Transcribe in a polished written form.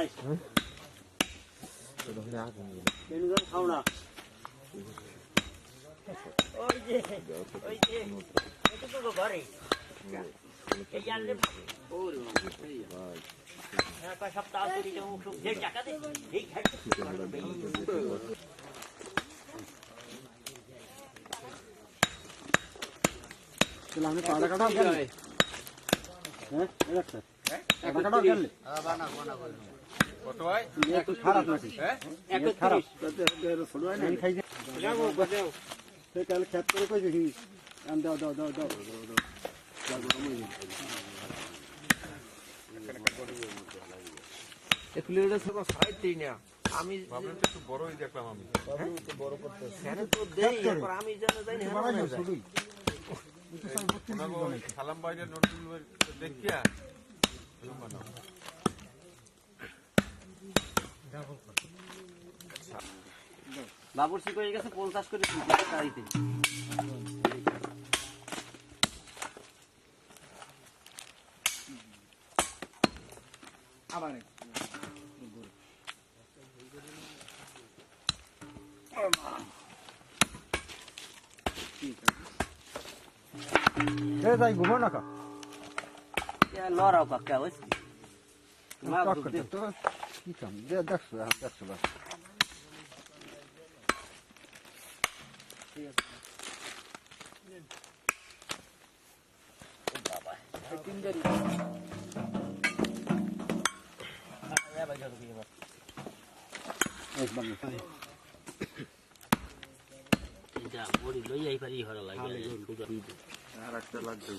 নাই খাও না ওই যে এটুকু ঘরে এই জানলে ওরে কয় সপ্তাহ ধরে যে মুখ যে টাকা দে এই খাইতে আমি পাড়া কাটা গেল হ্যাঁ কাটা কাটা গেল কত ভাই একটু খারাপ নাকি হ্যাঁ একটু খারাপ আমি খাই যাবো বাজাও সে কাল খেত করে কই দেখি দাও দাও দাও দাও ফুলের সব সাইতেই না আমি ভাবলাম একটু বড়ই দেখলাম আমি বড় করতে তো দেই এরপর আমি যেন যাই না শুধুই সালাম বাইরের নোটগুলো দেখিয়া বানাও বাবুর্চি করে গেছে 50 করে গাড়িতে আবার যাই ঘুমো না কা লড়াও কাকা ওই কি কাম দেখছো দেখছো লইয়াই পারি ঘরে লাগে আর একটা লাগবে